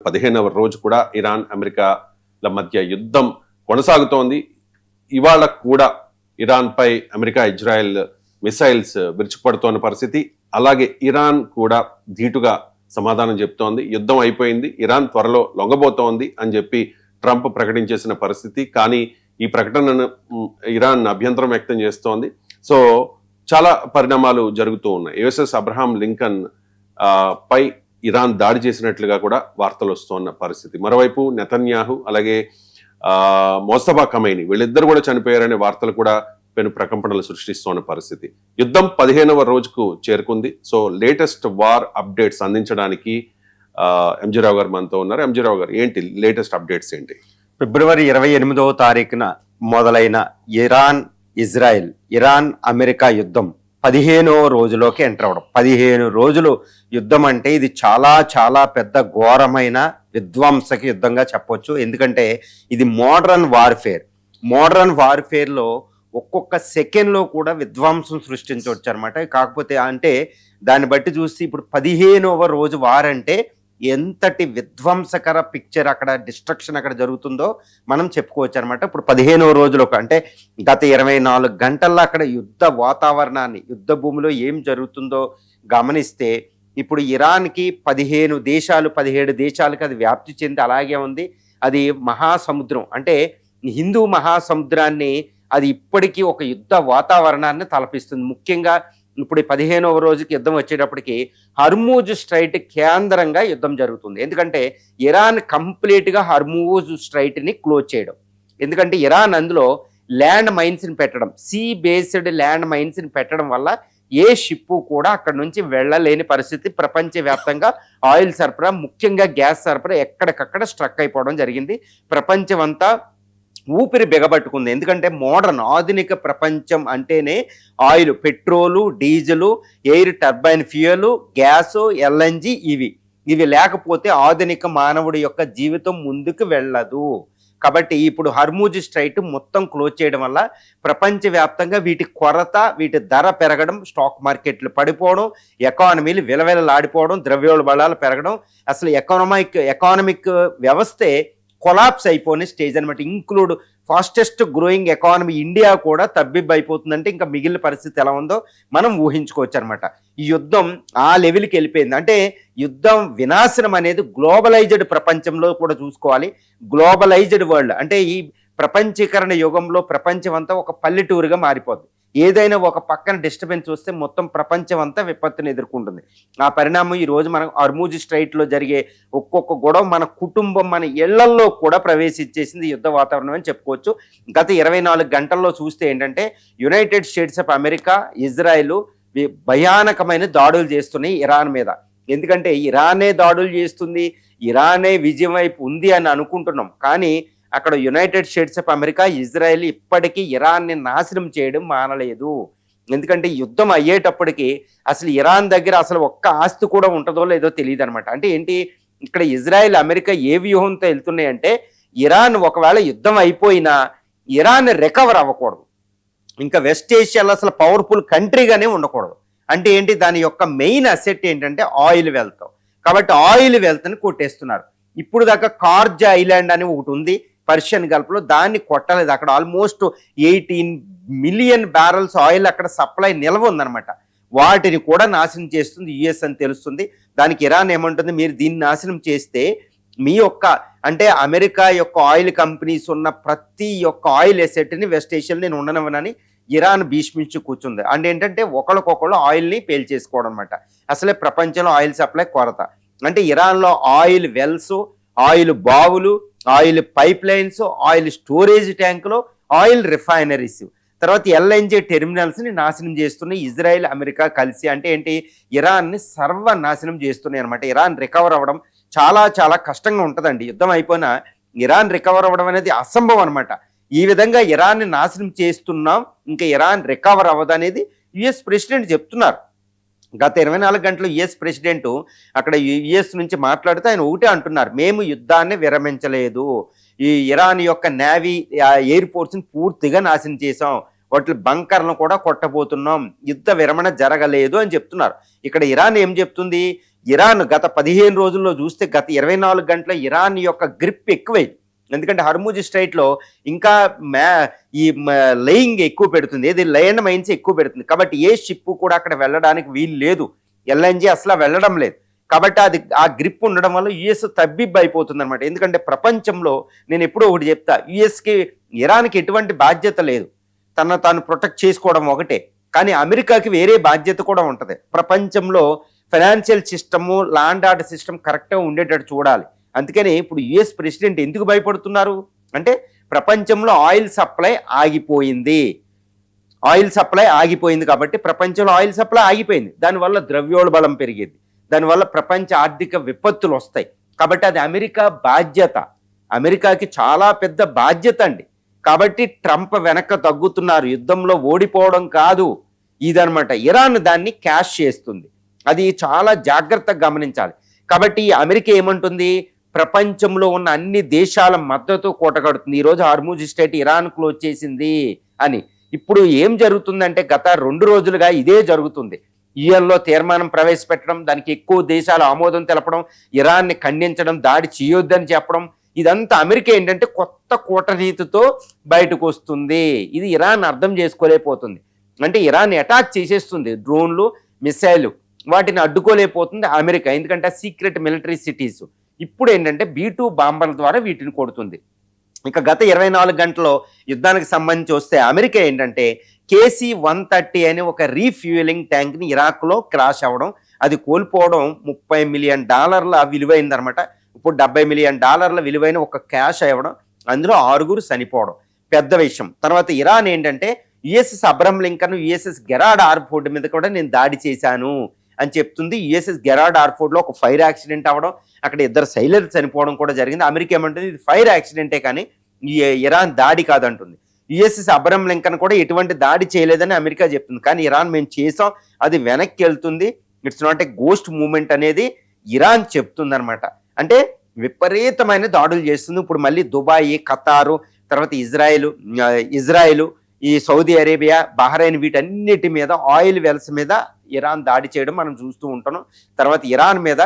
15వ రోజు కూడా ఇరాన్ అమెరికాల మధ్య యుద్ధం కొనసాగుతోంది. ఇవాళ కూడా ఇరాన్ పై అమెరికా ఇజ్రాయెల్ మిసైల్స్ విరుచుకుపడుతోన్న పరిస్థితి. అలాగే ఇరాన్ కూడా ధీటుగా సమాధానం చెప్తోంది. యుద్ధం అయిపోయింది, ఇరాన్ త్వరలో లొంగబోతోంది అని చెప్పి ట్రంప్ ప్రకటించేసిన పరిస్థితి. కానీ ఈ ప్రకటనను ఇరాన్ అభ్యంతరం వ్యక్తం చేస్తోంది. సో చాలా పరిణామాలు జరుగుతూ ఉన్నాయి. యుఎస్ఎస్ అబ్రహాం లింకన్ పై ఇరాన్ దాడి చేసినట్లుగా కూడా వార్తలు వస్తున్న పరిస్థితి. మరోవైపు నెతన్యాహు అలాగే మోస్తఫా ఖమైనీ వీళ్ళిద్దరు కూడా చనిపోయారనే వార్తలు కూడా పెను ప్రకంపనలు సృష్టిస్తున్న పరిస్థితి. యుద్ధం 15వ రోజుకు చేరుకుంది. సో లేటెస్ట్ వార్ అప్డేట్స్ అందించడానికి ఎంజీ రావు గారు మనతో ఉన్నారు. ఎంజీ రావు గారు, ఏంటి లేటెస్ట్ అప్డేట్స్ ఏంటి? ఫిబ్రవరి 28వ తారీఖున మొదలైన ఇజ్రాయెల్ ఇరాన్ అమెరికా యుద్ధం 15వ రోజులోకి ఎంటర్ అవ్వడం. 15 రోజులు యుద్ధం అంటే ఇది చాలా చాలా పెద్ద ఘోరమైన విధ్వంసక యుద్ధంగా చెప్పొచ్చు. ఎందుకంటే ఇది మోడర్న్ వార్ఫేర్లో ఒక్కొక్క సెకండ్లో కూడా విధ్వంసం సృష్టించవచ్చు అనమాట. కాకపోతే అంటే దాన్ని బట్టి చూస్తే ఇప్పుడు 15వ రోజు వారంటే ఎంతటి విధ్వంసకర పిక్చర్ అక్కడ డిస్ట్రక్షన్ అక్కడ జరుగుతుందో మనం చెప్పుకోవచ్చు అనమాట. ఇప్పుడు 15వ రోజులో అంటే గత 24 గంటల్లో అక్కడ యుద్ధ వాతావరణాన్ని, యుద్ధ భూమిలో ఏం జరుగుతుందో గమనిస్తే ఇప్పుడు ఇరాన్కి 17 దేశాలకు అది వ్యాప్తి చెంది అలాగే ఉంది. అది మహాసముద్రం అంటే హిందూ మహాసముద్రాన్ని అది ఇప్పటికీ ఒక యుద్ధ వాతావరణాన్ని తలపిస్తుంది. ముఖ్యంగా ఇప్పుడు 15వ రోజుకి యుద్ధం వచ్చేటప్పటికి హర్మూజ్ స్ట్రైట్ కేంద్రంగా యుద్ధం జరుగుతుంది. ఎందుకంటే ఇరాన్ కంప్లీట్గా హర్మూజ్ స్ట్రైట్ని క్లోజ్ చేయడం. ఎందుకంటే ఇరాన్ అందులో ల్యాండ్ మైన్స్ని పెట్టడం, సీ బేస్డ్ ల్యాండ్ మైన్స్ని పెట్టడం వల్ల ఏ షిప్పు కూడా అక్కడ నుంచి వెళ్ళలేని పరిస్థితి. ప్రపంచవ్యాప్తంగా ఆయిల్ సరఫరా, ముఖ్యంగా గ్యాస్ సరఫరా ఎక్కడికక్కడ స్ట్రక్ అయిపోవడం జరిగింది. ప్రపంచం అంతా ఊపిరి బిగబట్టుకుంది. ఎందుకంటే మోడర్న్ ఆధునిక ప్రపంచం అంటేనే oil, petrol, diesel, air turbine fuel, gas, LNG ఇవి లేకపోతే ఆధునిక మానవుడి యొక్క జీవితం ముందుకు వెళ్ళదు. కాబట్టి ఇప్పుడు హర్మూజ్ స్ట్రైట్ మొత్తం క్లోజ్ చేయడం వల్ల ప్రపంచవ్యాప్తంగా వీటి కొరత, వీటి ధర పెరగడం, స్టాక్ మార్కెట్లు పడిపోవడం, ఎకానమీలు విలవిలలాడిపోవడం, ద్రవ్యోల్బణాలు పెరగడం, అసలు ఎకానమిక్ వ్యవస్థే కొలాప్స్ అయిపోయిన స్టేజ్ అనమాట. Include fastest growing economy India కూడా తబ్బిబ్బు అయిపోతుందంటే ఇంకా మిగిలిన పరిస్థితి ఎలా ఉందో మనం ఊహించుకోవచ్చు అనమాట. ఈ యుద్ధం ఆ లెవెల్కి వెళ్ళిపోయింది. అంటే యుద్ధం వినాశనం అనేది గ్లోబలైజ్డ్ ప్రపంచంలో కూడా చూసుకోవాలి. గ్లోబలైజ్డ్ వరల్డ్ అంటే ఈ ప్రపంచీకరణ యుగంలో ప్రపంచం అంతా ఒక పల్లెటూరుగా మారిపోద్ది. ఏదైనా ఒక పక్కన డిస్టర్బెన్స్ వస్తే మొత్తం ప్రపంచం అంతా విపత్తుని ఎదుర్కొంటుంది. ఆ పరిణామం ఈరోజు మనం హర్మూజ్ స్ట్రైట్లో జరిగే ఒక్కొక్క గొడవ మన కుటుంబం, మన ఇళ్లల్లో కూడా ప్రవేశించేసింది యుద్ధ వాతావరణం అని చెప్పుకోవచ్చు. గత 24 గంటల్లో చూస్తే ఏంటంటే United States of America, Israel భయానకమైన దాడులు చేస్తున్నాయి ఇరాన్ మీద. ఎందుకంటే ఇరానే దాడులు చేస్తుంది, ఇరానే విజయం వైపు ఉంది అని అనుకుంటున్నాం. కానీ అక్కడ United States of America, Israel ఇప్పటికీ ఇరాన్ని నాశనం చేయడం మానలేదు. ఎందుకంటే యుద్ధం అయ్యేటప్పటికి అసలు ఇరాన్ దగ్గర అసలు ఒక్క ఆస్తి కూడా ఉంటుందో లేదో తెలియదు అనమాట. అంటే ఏంటి, ఇక్కడ ఇజ్రాయెల్, అమెరికా ఏ వ్యూహంతో వెళ్తున్నాయంటే ఇరాన్ ఒకవేళ యుద్ధం అయిపోయినా ఇరాన్ రికవర్ అవ్వకూడదు, ఇంకా వెస్ట్ ఏషియాలో అసలు పవర్ఫుల్ కంట్రీగానే ఉండకూడదు. అంటే ఏంటి, దాని యొక్క మెయిన్ అసెట్ ఏంటంటే ఆయిల్ వెల్త్. కాబట్టి ఆయిల్ వెల్త్ని కొట్టేస్తున్నారు. ఇప్పుడు దాకా కార్జా ఐలాండ్ అని ఒకటి ఉంది పర్షియన్ గల్ఫ్లో, దాన్ని కొట్టలేదు. అక్కడ ఆల్మోస్ట్ 18 మిలియన్ బ్యారల్స్ ఆయిల్ అక్కడ సప్లై నిల్వ ఉందన్నమాట. వాటిని కూడా నాశనం చేస్తుంది యుఎస్ అని తెలుస్తుంది. దానికి ఇరాన్ ఏమంటుంది, మీరు దీన్ని నాశనం చేస్తే మీ యొక్క అంటే అమెరికా యొక్క ఆయిల్ కంపెనీస్ ఉన్న ప్రతి ఒక్క ఆయిల్ ఎసెట్ని వెస్ట్ ఏషియాలో నేను ఉండనివ్వనని ఇరాన్ భీష్మించి కూర్చుంది. అంటే ఏంటంటే ఒకళ్ళకొకళ్ళు ఆయిల్ని పేల్చేసుకోవడం అనమాట. అసలే ప్రపంచంలో ఆయిల్ సప్లై కొరత. అంటే ఇరాన్లో ఆయిల్ వెల్స్, ఆయిల్ బావులు, oil pipe lines, oil storage ట్యాంకులు, ఆయిల్ రిఫైనరీస్, తర్వాత ఎల్ఎన్జీ టెర్మినల్స్ని నాశనం చేస్తున్నాయి ఇజ్రాయెల్, అమెరికా కలిసి. అంటే ఏంటి, ఇరాన్ని సర్వనాశనం చేస్తున్నాయి అనమాట. ఇరాన్ రికవర్ అవ్వడం చాలా చాలా కష్టంగా ఉంటుందండి. యుద్ధం అయిపోయినా ఇరాన్ రికవర్ అవ్వడం అనేది అసంభవం అనమాట. ఈ విధంగా ఇరాన్ని నాశనం చేస్తున్నాం, ఇంకా ఇరాన్ రికవర్ అవ్వదనేది యుఎస్ ప్రెసిడెంట్ చెప్తున్నారు. గత 24 గంటలు యుఎస్ ప్రెసిడెంట్ అక్కడ యుఎస్ నుంచి మాట్లాడుతూ ఆయన ఒకటే అంటున్నారు, మేము యుద్ధాన్ని విరమించలేదు, ఈ ఇరాన్ యొక్క నేవీ, ఎయిర్ ఫోర్స్ని పూర్తిగా నాశనం చేసాం, వాటి బంకర్లను కూడా కొట్టబోతున్నాం, యుద్ధ విరమణ జరగలేదు అని చెప్తున్నారు. ఇక్కడ ఇరాన్ ఏం చెప్తుంది, ఇరాన్ గత 15 రోజుల్లో చూస్తే గత 24 గంటల ఇరాన్ యొక్క గ్రిప్ ఎక్కువైంది. ఎందుకంటే హర్ముజ్ స్ట్రైట్లో ఇంకా లయింగ్ ఎక్కువ పెడుతుంది, ఏది ల్యాండ్ మైన్స్ ఎక్కువ పెడుతుంది. కాబట్టి ఏ షిప్ కూడా అక్కడ వెళ్ళడానికి వీలు లేదు, ఎల్ఎన్జి అసలు వెళ్ళడం లేదు. కాబట్టి అది ఆ గ్రిప్ ఉండడం వల్ల యుఎస్ తబ్బిబ్బు అయిపోతుంది అనమాట. ఎందుకంటే ప్రపంచంలో నేను ఎప్పుడూ ఒకటి చెప్తా, యుఎస్కి ఇరాన్కి ఎటువంటి బాధ్యత లేదు, తను తాను ప్రొటెక్ట్ చేసుకోవడం ఒకటే. కానీ అమెరికాకి వేరే బాధ్యత కూడా ఉంటుంది. ప్రపంచంలో financial system, land order system కరెక్ట్గా ఉండేటట్టు చూడాలి. అందుకని ఇప్పుడు యుఎస్ ప్రెసిడెంట్ ఎందుకు భయపడుతున్నారు అంటే ప్రపంచంలో ఆయిల్ సప్లై ఆగిపోయింది కాబట్టి ప్రపంచంలో ఆయిల్ సప్లై ఆగిపోయింది. దానివల్ల ద్రవ్యోల్బణం పెరిగేది, దానివల్ల ప్రపంచ ఆర్థిక విపత్తులు వస్తాయి. కాబట్టి అది అమెరికా బాధ్యత, అమెరికాకి చాలా పెద్ద బాధ్యత అండి. కాబట్టి ట్రంప్ వెనక్కి తగ్గుతున్నారు, యుద్ధంలో ఓడిపోవడం కాదు ఇదనమాట. ఇరాన్ దాన్ని క్యాష్ చేస్తుంది, అది చాలా జాగ్రత్తగా గమనించాలి. కాబట్టి అమెరికా ఏమంటుంది, ప్రపంచంలో ఉన్న అన్ని దేశాల మద్దతు కూటగడుతుంది. ఈరోజు హార్ముజ్ స్ట్రైట్ ఇరాన్ క్లోజ్ చేసింది అని. ఇప్పుడు ఏం జరుగుతుందంటే గత 2 రోజులుగా ఇదే జరుగుతుంది. యుఎన్లో తీర్మానం ప్రవేశపెట్టడం, దానికి ఎక్కువ దేశాలు ఆమోదం తెలపడం, ఇరాన్ని ఖండించడం, దాడి చేయొద్దని చెప్పడం, ఇదంతా అమెరికా ఏంటంటే కొత్త కూటనీతితో బయటకు వస్తుంది. ఇది ఇరాన్ అర్థం చేసుకోలేకపోతుంది. అంటే ఇరాన్ అటాక్ చేసేస్తుంది, డ్రోన్లు, మిసైలు, వాటిని అడ్డుకోలేకపోతుంది అమెరికా. ఎందుకంటే సీక్రెట్ మిలిటరీ సిటీస్. ఇప్పుడు ఏంటంటే B-2 బాంబర్ల ద్వారా వీటిని కొడుతుంది. ఇక గత 24 గంటల్లో యుద్ధానికి సంబంధించి వస్తే అమెరికా ఏంటంటే KC-130 అనే ఒక రీఫ్యూయలింగ్ ట్యాంక్ని ఇరాక్లో క్రాష్ అవ్వడం, అది కోల్పోవడం $30 మిలియన్ విలువైందనమాట. ఇప్పుడు $70 మిలియన్ విలువైన ఒక క్యాష్ అవ్వడం, అందులో 6 చనిపోవడం పెద్ద విషయం. తర్వాత ఇరాన్ ఏంటంటే USS Abraham Lincoln, USS Gerard ఆర్ఫోర్డ్ మీద కూడా నేను దాడి చేశాను అని చెప్తుంది. USS గెరార్డ్ ఆర్ఫోర్డ్లో ఒక ఫైర్ యాక్సిడెంట్ అవ్వడం, అక్కడ 2 సైలర్లు చనిపోవడం కూడా జరిగింది. అమెరికా ఏమంటుంది, ఇది ఫైర్ యాక్సిడెంటే కానీ ఇరాన్ దాడి కాదంటుంది. USS అబ్రహం లింకన్ కూడా ఎటువంటి దాడి చేయలేదని అమెరికా చెప్తుంది. కానీ ఇరాన్ మేము చేసాం, అది వెనక్కి వెళ్తుంది, it's not a ghost movement అనేది ఇరాన్ చెప్తుంది అనమాట. అంటే విపరీతమైన దాడులు చేస్తుంది. ఇప్పుడు మళ్ళీ దుబాయ్, ఖతారు, తర్వాత ఇజ్రాయిల్, ఈ సౌదీ అరేబియా, బహ్రెయిన్, వీటన్నిటి మీద ఆయిల్ వెల్స్ మీద ఇరాన్ దాడి చేయడం మనం చూస్తూ ఉంటాం. తర్వాత ఇరాన్ మీద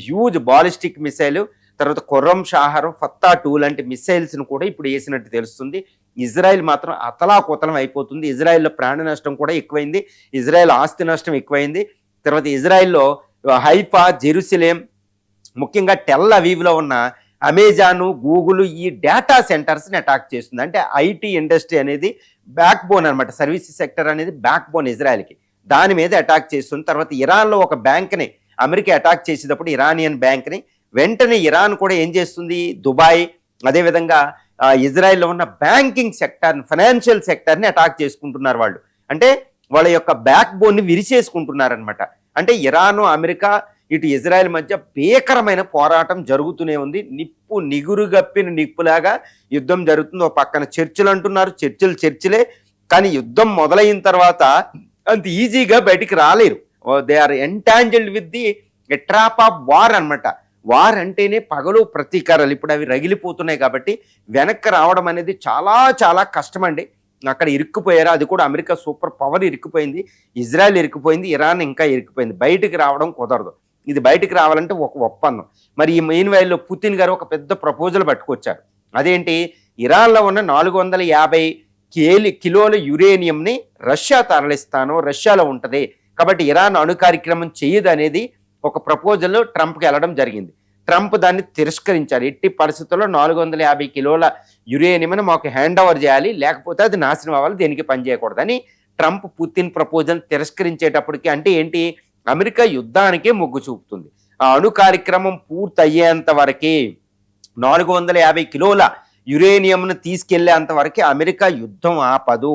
హ్యూజ్ బాలిస్టిక్ మిసైల్, తర్వాత ఖుర్రం షాహర్, ఫత్తా 2 లాంటి మిసైల్స్ను కూడా ఇప్పుడు వేసినట్టు తెలుస్తుంది. ఇజ్రాయెల్ మాత్రం అతలాకుతలం అయిపోతుంది. ఇజ్రాయెల్లో ప్రాణ నష్టం కూడా ఎక్కువైంది, ఇజ్రాయెల్ ఆస్తి నష్టం ఎక్కువైంది. తర్వాత ఇజ్రాయెల్లో హైఫా, జెరూసలేం, ముఖ్యంగా టెల్ అవీవ్లో ఉన్న అమెజాను, గూగుల్ ఈ డేటా సెంటర్స్ని అటాక్ చేస్తుంది. అంటే ఐటీ ఇండస్ట్రీ అనేది బ్యాక్ బోన్ అనమాట, సర్వీస్ సెక్టర్ అనేది బ్యాక్ బోన్ ఇజ్రాయెల్కి, దాని మీద అటాక్ చేస్తుంది. తర్వాత ఇరాన్లో ఒక బ్యాంక్ని అమెరికా అటాక్ చేసేటప్పుడు, ఇరానియన్ బ్యాంక్ని, వెంటనే ఇరాన్ కూడా ఏం చేస్తుంది, దుబాయ్, అదేవిధంగా ఇజ్రాయెల్లో ఉన్న బ్యాంకింగ్ సెక్టర్ని, ఫైనాన్షియల్ సెక్టర్ని అటాక్ చేసుకుంటున్నారు వాళ్ళు. అంటే వాళ్ళ యొక్క బ్యాక్ బోన్ని విరిచేసుకుంటున్నారనమాట. అంటే ఇరాను, అమెరికా, ఇటు ఇజ్రాయెల్ మధ్య భీకరమైన పోరాటం జరుగుతూనే ఉంది. నిగురుగప్పిన నిప్పులాగా యుద్ధం జరుగుతుంది. ఒక పక్కన చర్చలు అంటున్నారు, చర్చలే, కానీ యుద్ధం మొదలైన తర్వాత అంత ఈజీగా బయటికి రాలేరు. They are entangled with the trap of war అనమాట. వార్ అంటేనే పగలు ప్రతీకారాలు, ఇప్పుడు అవి రగిలిపోతున్నాయి. కాబట్టి వెనక్కి రావడం అనేది చాలా చాలా కష్టమండి. అక్కడ ఇరుక్కుపోయారు, అది కూడా అమెరికా సూపర్ పవర్ ఇరుక్కుపోయింది, ఇజ్రాయెల్ ఇరుక్కుపోయింది, ఇరాన్ ఇంకా ఇరుక్కుపోయింది. బయటికి రావడం కుదరదు. ఇది బయటికి రావాలంటే ఒక ఒప్పందం. మరి ఈ మెయిన్ వైల్లో పుతిన్ గారు ఒక పెద్ద ప్రపోజల్ పట్టుకొచ్చారు. అదేంటి, ఇరాన్లో ఉన్న 450 కిలోల యురేనియంని రష్యా తరలిస్తాను, రష్యాలో ఉంటుంది, కాబట్టి ఇరాన్ అణు కార్యక్రమం చేయదు అనేది ఒక ప్రపోజల్ ట్రంప్కి వెళ్ళడం జరిగింది. ట్రంప్ దాన్ని తిరస్కరించారు. ఎట్టి పరిస్థితుల్లో 450 కిలోల యురేనియంని మాకు హ్యాండ్ ఓవర్ చేయాలి, లేకపోతే అది నాశనం అవ్వాలి, దేనికి పనిచేయకూడదని ట్రంప్ పుతిన్ ప్రపోజల్ తిరస్కరించేటప్పటికి, అంటే ఏంటి, అమెరికా యుద్ధానికే మొగ్గు చూపుతుంది. ఆ అణు కార్యక్రమం పూర్తయ్యేంత వరకే, 450 కిలోల యురేనియంను తీసుకెళ్లేంత వరకే అమెరికా యుద్ధం ఆపదు,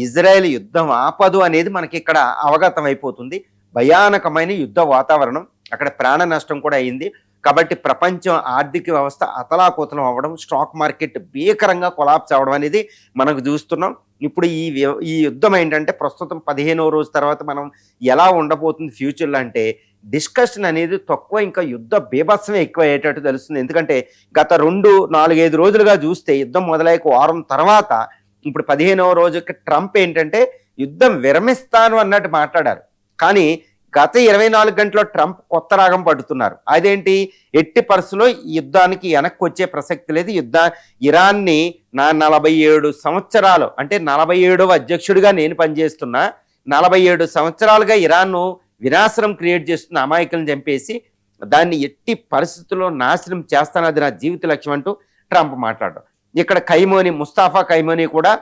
ఇజ్రాయెల్ యుద్ధం ఆపదు అనేది మనకి ఇక్కడ అవగతం అయిపోతుంది. భయానకమైన యుద్ధ వాతావరణం, అక్కడ ప్రాణ నష్టం కూడా అయింది. కాబట్టి ప్రపంచం ఆర్థిక వ్యవస్థ అతలాకుతలం అవ్వడం, స్టాక్ మార్కెట్ భీకరంగా కొలాప్స్ అవ్వడం అనేది మనకు చూస్తున్నాం. ఇప్పుడు ఈ యుద్ధం ఏంటంటే ప్రస్తుతం 15వ రోజు తర్వాత మనం ఎలా ఉండబోతుంది ఫ్యూచర్లో అంటే డిస్కషన్ అనేది తక్కువ, ఇంకా యుద్ధ బీభత్సమే ఎక్కువ అయ్యేటట్టు తెలుస్తుంది. ఎందుకంటే గత 4-5 రోజులుగా చూస్తే యుద్ధం మొదలయ్యే వారం తర్వాత ఇప్పుడు 15వ రోజుకి ట్రంప్ ఏంటంటే యుద్ధం విరమిస్తాను అన్నట్టు మాట్లాడారు. కానీ గత 24 గంటల్లో ట్రంప్ కొత్త రాగం పడుతున్నారు. అదేంటి, ఎట్టి పరిస్థితుల్లో ఈ యుద్ధానికి వెనక్కి వచ్చే ప్రసక్తి లేదు. ఇరాన్ని నా 47 సంవత్సరాలు అంటే 47వ అధ్యక్షుడిగా నేను పనిచేస్తున్నా, 47 సంవత్సరాలుగా ఇరాన్ను వినాశనం క్రియేట్ చేస్తున్న అమాయకులను చంపేసి దాన్ని ఎట్టి పరిస్థితుల్లో నాశనం చేస్తాను, అది నా జీవిత లక్ష్యం అంటూ ట్రంప్ మాట్లాడడం. ఇక్కడ ముస్తాఫా కైమోని కూడా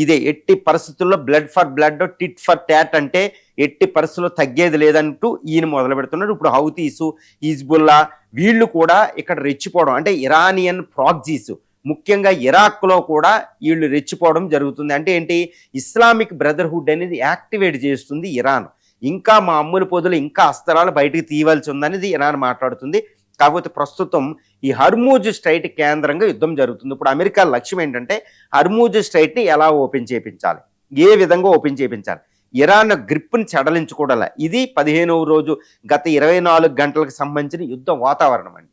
ఇదే ఎట్టి పరిస్థితుల్లో blood for blood, tit for tat అంటే ఎట్టి పరిస్థితుల్లో తగ్గేది లేదంటూ ఈయన మొదలు పెడుతున్నాడు. ఇప్పుడు హౌతీసు, హిజ్బుల్లా వీళ్ళు కూడా ఇక్కడ రెచ్చిపోవడం, అంటే ఇరానియన్ ప్రాక్సీస్ ముఖ్యంగా ఇరాక్లో కూడా వీళ్ళు రెచ్చిపోవడం జరుగుతుంది. అంటే ఏంటి, ఇస్లామిక్ బ్రదర్హుడ్ అనేది యాక్టివేట్ చేస్తుంది ఇరాన్. ఇంకా మా అమ్ముల పొదులు ఇంకా అస్త్రాలు బయటికి తీయవలసి ఉందనేది ఇరాన్ మాట్లాడుతుంది. కాకపోతే ప్రస్తుతం ఈ హర్మూజ్ స్ట్రైట్ కేంద్రంగా యుద్ధం జరుగుతుంది. ఇప్పుడు అమెరికా లక్ష్యం ఏంటంటే హర్మూజ్ స్ట్రైట్ని ఎలా ఓపెన్ చేయించాలి, ఏ విధంగా ఓపెన్ చేయించాలి, ఇరాన్ గ్రిప్ని సడలించుకోవడాల. ఇది 15వ రోజు గత 24 గంటలకు సంబంధించిన యుద్ధ వాతావరణం అండి.